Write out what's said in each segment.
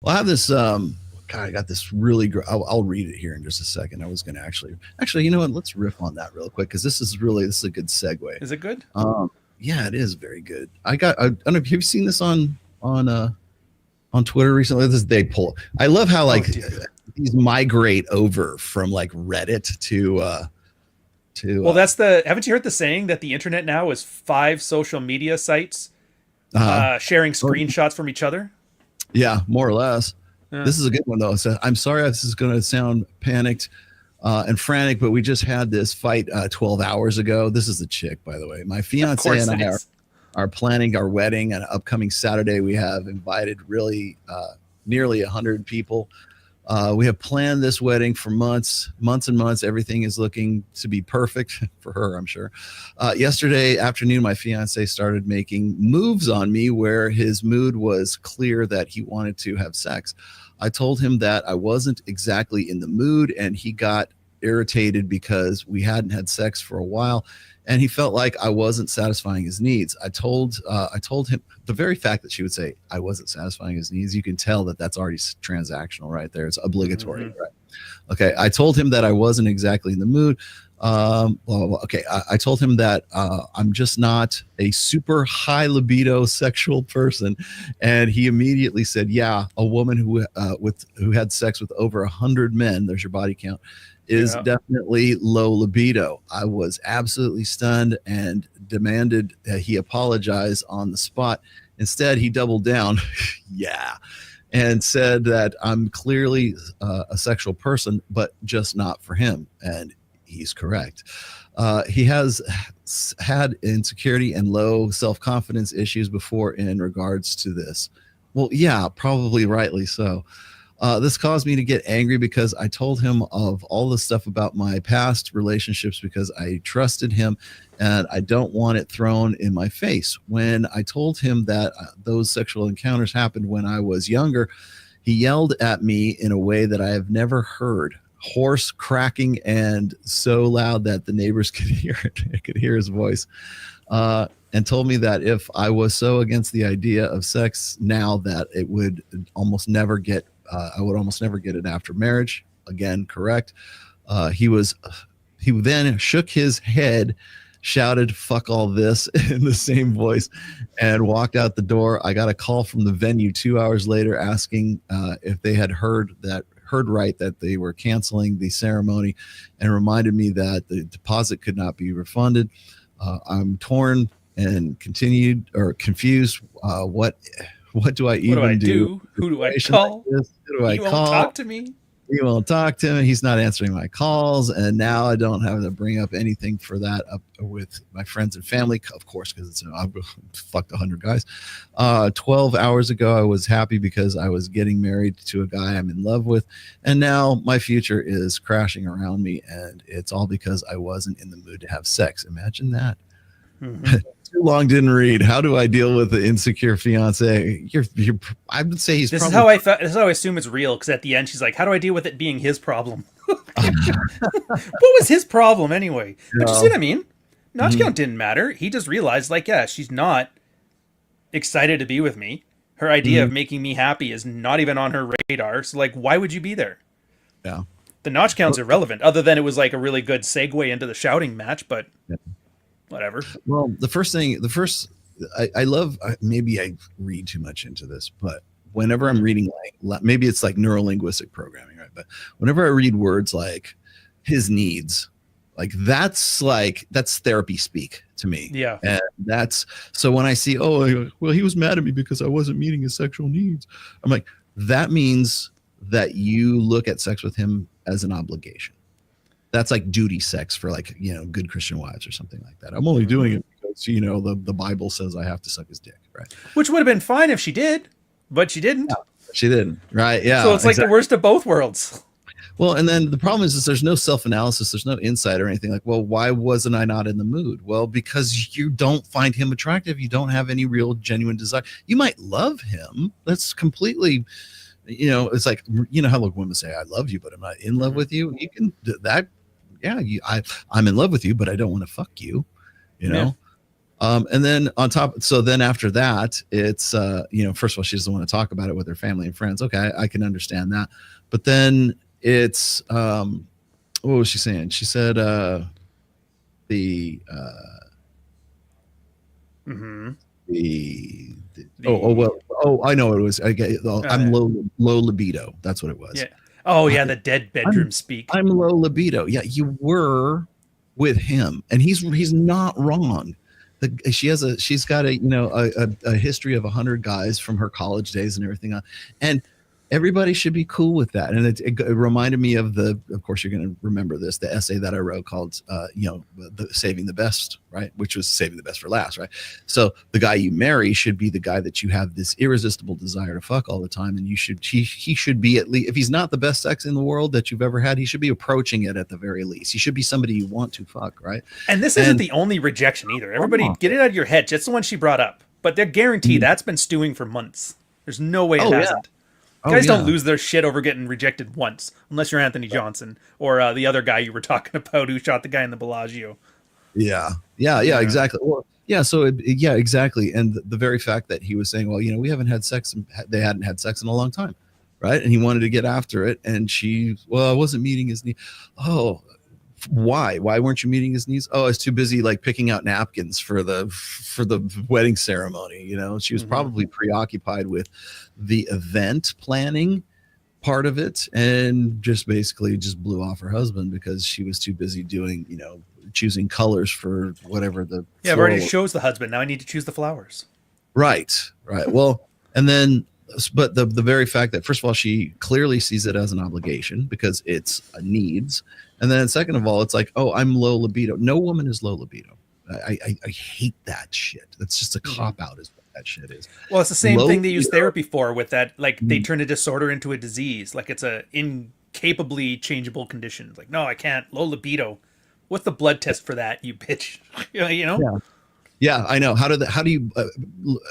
Well, I have this. God, I got this really. I'll read it here in just a second. I was going to actually, you know what? Let's riff on that real quick because this is a good segue. Is it good? Um, yeah, it is very good. I don't know. Have you seen this on Twitter recently? This they pull. I love how Oh, like dude. these migrate over from like Reddit to Well, that's the. Haven't you heard the saying that the internet now is five social media sites uh, sharing uh screenshots from each other? yeah, more or less. Yeah. This is a good one though. So I'm sorry if this is going to sound panicked and frantic, but we just had this fight 12 hours ago. This is the chick, by the way. My Of fiance course and it I is. are planning our wedding and upcoming Saturday. We have invited really nearly 100 people. We have planned this wedding for months and months. Everything is looking to be perfect for her, I'm sure. Yesterday afternoon, my fiance started making moves on me where his mood was clear that he wanted to have sex. I told him that I wasn't exactly in the mood, and he got irritated because we hadn't had sex for a while and he felt like I wasn't satisfying his needs. I told him the very fact that she would say I wasn't satisfying his needs, you can tell that that's already transactional right there. It's obligatory, Mm-hmm. right? Okay, I told him that I wasn't exactly in the mood. Okay, I told him that I'm just not a super high libido sexual person, and he immediately said, "Yeah, a woman who had sex with over 100 men. There's your body count." Is Yeah. definitely low libido. I was absolutely stunned and demanded that he apologize on the spot. Instead, he doubled down, yeah, and said that I'm clearly a sexual person, but just not for him. And he's correct. He has had insecurity and low self confidence issues before in regards to this. Well, yeah, probably rightly so. This caused me to get angry because I told him of all the stuff about my past relationships because I trusted him and I don't want it thrown in my face. When I told him that those sexual encounters happened when I was younger, he yelled at me in a way that I have never heard. Hoarse, cracking, and so loud that the neighbors could hear it. I could hear his voice. And told me that if I was so against the idea of sex now that it would almost never get, I would almost never get it after marriage. Again, correct. He was, he then shook his head, shouted "fuck all this" in the same voice, and walked out the door. I got a call from the venue 2 hours later asking if they had heard right that they were canceling the ceremony, and reminded me that the deposit could not be refunded. I'm torn and continued or confused. What do I What do I even do? do? Who do I Situation like call? this? Who do I He won't call? talk to me. He won't talk to him. He's not answering my calls, and now I don't have to bring up anything for that up with my friends and family, of course, because it's I've fucked 100 guys. 12 hours ago, I was happy because I was getting married to a guy I'm in love with, and now my future is crashing around me, and it's all because I wasn't in the mood to have sex. Imagine that. Mm-hmm. Too long didn't read. How do I deal with the insecure fiance? I would say he's This is probably how I thought. This is how I assume it's real. Because at the end, she's like, "How do I deal with it being his problem?" What was his problem anyway? But you see no. what I mean? Notch Mhm. count didn't matter. He just realized, like, yeah, she's not excited to be with me. Her idea Mhm. of making me happy is not even on her radar. So, like, why would you be there? Yeah. The notch count's Well, irrelevant, other than it was like a really good segue into the shouting match. But yeah. whatever. Well, I love, maybe I read too much into this, but whenever I'm Mm. reading, like, maybe it's like neurolinguistic programming, right? But whenever I read words like his needs, that's therapy speak to me. Yeah. And that's so when I see, oh, well, he was mad at me because I wasn't meeting his sexual needs. I'm like, that means that you look at sex with him as an obligation. That's like duty sex for like, good Christian wives or something like that. I'm only doing Mm-hmm. it because, the Bible says I have to suck his dick, right? Which would have been fine if she did, but she Yeah. didn't. She didn't, right? So Yeah, it's like the exactly. worst of both worlds. Well, and then the problem is there's no self-analysis, there's no insight or anything like, well, why wasn't I not in the mood? Well, because you don't find him attractive. You don't have any real genuine desire. You might love him. That's completely, it's like, how like women say, I love you, but I'm not in love Mm-hmm. with you. You can that, yeah, I'm in love with you, but I don't want to fuck you, you Yeah. know? And then on top, so then after that, it's first of all, she doesn't want to talk about it with her family and friends. Okay, I can understand that. But then it's what was she saying? She said the Mm-hmm. the I know it was. I'm low libido. That's what it was. Yeah. Oh yeah, the dead bedroom speak. I'm low libido. Yeah, you were with him, and he's not wrong. She's got a history of 100 guys from her college days and everything, and everybody should be cool with that. And it reminded me of course you're going to remember this, the essay that I wrote called Saving the Best, right? Which was saving the best for last, right? So the guy you marry should be the guy that you have this irresistible desire to fuck all the time, and he should be, at least, if he's not the best sex in the world that you've ever had, he should be approaching it at the very least. He should be somebody you want to fuck, right? And this isn't the only rejection either. Everybody get it out of your head. That's the one she brought up, but they're guaranteed that's been stewing for months. There's no way it hasn't. Guys don't lose their shit over getting rejected once, unless you're Anthony Johnson or the other guy you were talking about who shot the guy in the Bellagio. Yeah, exactly. Well, yeah, so exactly. And the very fact that he was saying, well, we haven't had sex, and they hadn't had sex in a long time, right? And he wanted to get after it, and I wasn't meeting his needs. Oh, why weren't you meeting his needs? Oh, I was too busy like picking out napkins for the wedding ceremony. She was probably preoccupied with the event planning part of it, and just basically just blew off her husband because she was too busy doing choosing colors for whatever the I've already chose the husband, now I need to choose the flowers. Right. Well, and then but the very fact that, first of all, she clearly sees it as an obligation because it's a needs. And then second of all, it's like, oh, I'm low libido. No woman is low libido. I hate that shit. That's just a cop out is what that shit is. Well, it's the same thing they use therapy for, with that, like they turn a disorder into a disease. Like it's a incapably changeable condition. It's like, no, I can't. Low libido. What's the blood test for that, you bitch? Yeah, I know. How do you,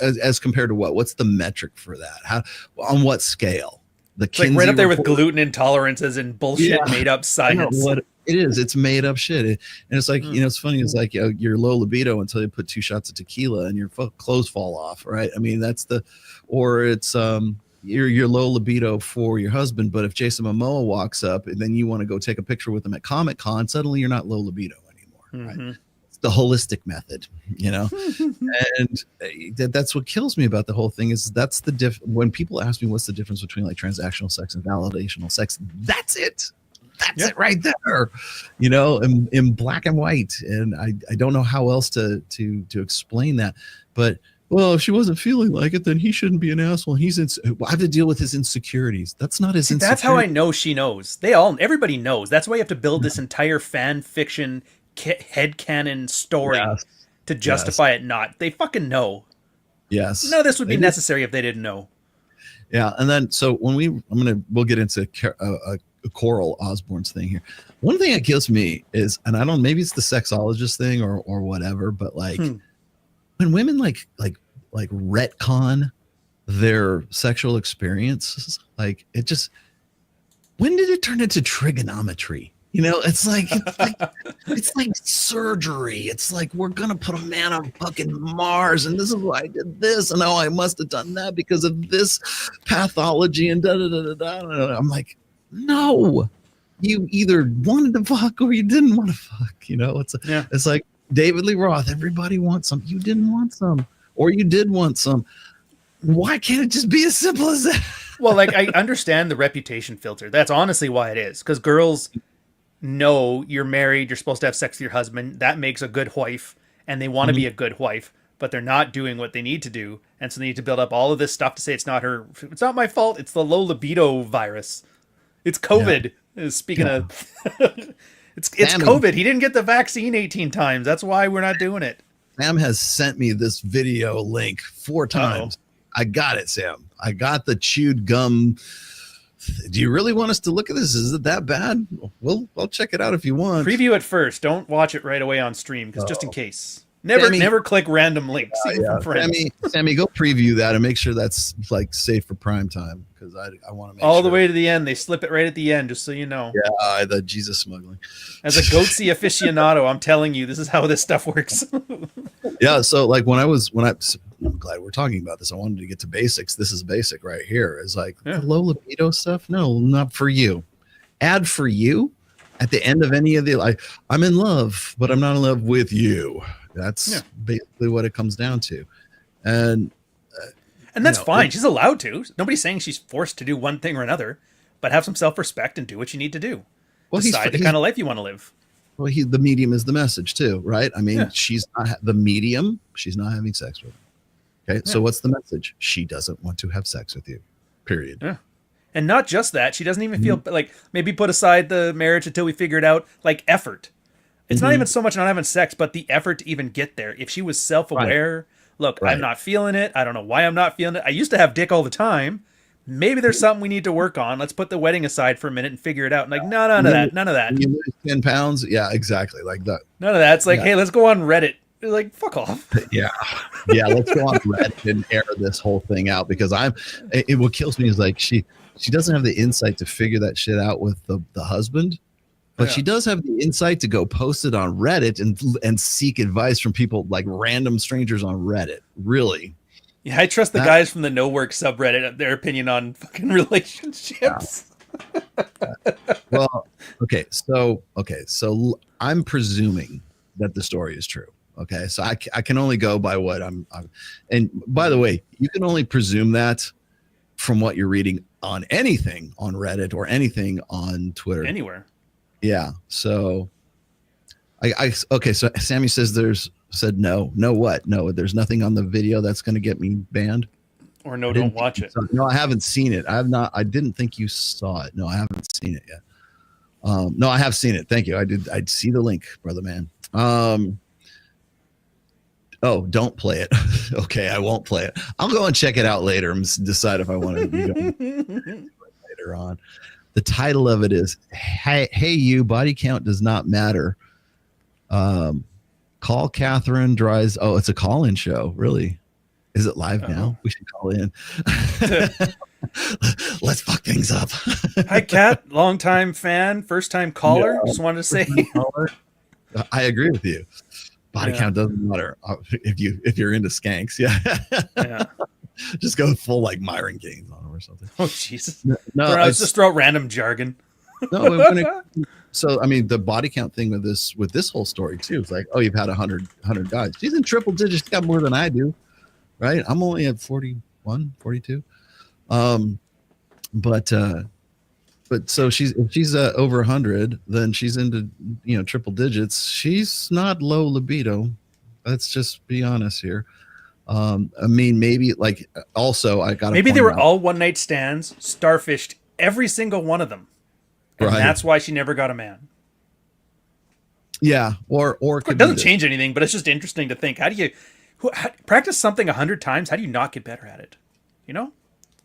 as compared to what? What's the metric for that? On what scale? It's like right up there with gluten intolerances and bullshit made up science. What it is, it's made up shit. And it's like, it's funny. It's like you're low libido until you put 2 shots of tequila and your clothes fall off, right? I mean, or it's you're low libido for your husband, but if Jason Momoa walks up and then you want to go take a picture with him at Comic-Con, suddenly you're not low libido anymore, right? The holistic method, and that's what kills me about the whole thing is that's when people ask me what's the difference between like transactional sex and validational sex, that's it right there, in black and white. And I don't know how else to explain that, but well, if she wasn't feeling like it, then he shouldn't be an asshole. I have to deal with his insecurities. That's not his insecurity. That's how I know she knows. Everybody knows. That's why you have to build this entire fan fiction headcanon story to justify it not. They fucking know. Yes. No, this would be necessary if they didn't know. Yeah, and then so when we'll get into a Coral Osborne's thing here. One thing that kills me is, and I don't, maybe it's the sexologist thing or whatever, but like when women like retcon their sexual experiences, like it just, when did it turn into trigonometry? It's like surgery. It's like, we're going to put a man on fucking Mars, and this is why I did this, and I must have done that because of this pathology, and da-da-da-da-da. I'm like, no, you either wanted to fuck or you didn't want to fuck. It's like David Lee Roth. Everybody wants some. You didn't want some, or you did want some. Why can't it just be as simple as that? Well, like, I understand the reputation filter. That's honestly why it is, because girls know you're married, you're supposed to have sex with your husband. That makes a good wife, and they want to be a good wife, but they're not doing what they need to do, and so they need to build up all of this stuff to say it's not my fault. It's the low libido virus. It's COVID. Speaking of, it's COVID. He didn't get the vaccine 18 times. That's why we're not doing it. Sam has sent me this video link 4 times. I got it, Sam. I got the chewed gum. Do you really want us to look at this? Is it that bad? Well, I'll check it out if you want. Preview it first. Don't watch it right away on stream, because just in case. Never click random links. Sammy, go preview that and make sure that's like safe for prime time, because I want to make all the way to the end. They slip it right at the end, just so you know. Yeah, the Jesus smuggling. As a goatsy aficionado, I'm telling you, this is how this stuff works. Yeah. So like I'm glad we're talking about this. I wanted to get to basics. This is basic right here. Is like Yeah. the low libido stuff. No, not for you. Add for you at the end of any of the, like, I'm in love, but I'm not in love with you. That's basically what it comes down to. And that's fine. She's allowed to. Nobody's saying she's forced to do one thing or another, but have some self-respect and do what you need to do. Well, Decide the kind of life you want to live. Well, the medium is the message too, right? I mean, she's not the medium. She's not having sex with him. Okay. So what's the message? She doesn't want to have sex with you, period. Yeah. And not just that, she doesn't even feel like, maybe put aside the marriage until we figure it out, like effort. It's not even so much not having sex, but the effort to even get there. If she was self-aware, look, I'm not feeling it. I don't know why I'm not feeling it. I used to have dick all the time. Maybe there's something we need to work on. Let's put the wedding aside for a minute and figure it out. Like, no, none of that. None of that. You lose 10 pounds. Yeah, exactit. Like that. None of that. It's like, hey, let's go on Reddit. You're like, fuck off. Yeah. Let's go on Reddit and air this whole thing out, because what kills me is like, she doesn't have the insight to figure that shit out with the husband, but she does have the insight to go post it on Reddit and seek advice from people, like random strangers on Reddit. Really. Yeah, I trust the guys from the No Work subreddit, their opinion on fucking relationships. Well, okay. So I'm presuming that the story is true. Okay. So I can only go by what and by the way, you can only presume that from what you're reading on anything on Reddit or anything on Twitter. Anywhere. Yeah. So okay. So Sammy said no what? No, there's nothing on the video that's going to get me banned. Or no, don't watch it. No, I haven't seen it. I didn't think you saw it. No, I haven't seen it yet. No, I have seen it. Thank you. I'd see the link, brother man. Oh, don't play it. Okay, I won't play it. I'll go and check it out later and decide if I want to do it later on. The title of it is Hey You, Body Count Does Not Matter. Call Catherine Dries. Oh, it's a call-in show. Really? Is it live now? We should call in. Let's fuck things up. Hi, Kat. Long-time fan, first-time caller. Just wanted to say. I agree with you. Body count doesn't matter if you're into skanks. Yeah. Just go full like Myron Gaines on them or something. Oh Jesus! No, just throw out random jargon. No, so I mean the body count thing with this whole story too. It's like, oh, you've had 100 guys. She's in triple digits. She's got more than I do, right? I'm only at 41, 42. But so if she's over 100, then she's into triple digits. She's not low libido. Let's just be honest here. I mean, maybe like also I got maybe they were all one night stands, starfished every single one of them, and that's why she never got a man. Yeah, or it doesn't change anything, but it's just interesting to think. How do you practice something 100 times? How do you not get better at it?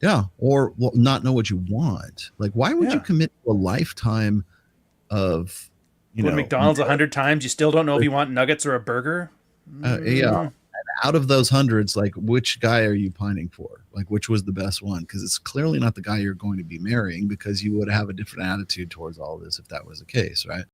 Yeah, or not know what you want. Like, why would you commit to a lifetime of, McDonald's 100 times? You still don't know if you want nuggets or a burger? Yeah. And out of those hundreds, like, which guy are you pining for? Like, which was the best one? Because it's clearly not the guy you're going to be marrying, because you would have a different attitude towards all this if that was the case, right?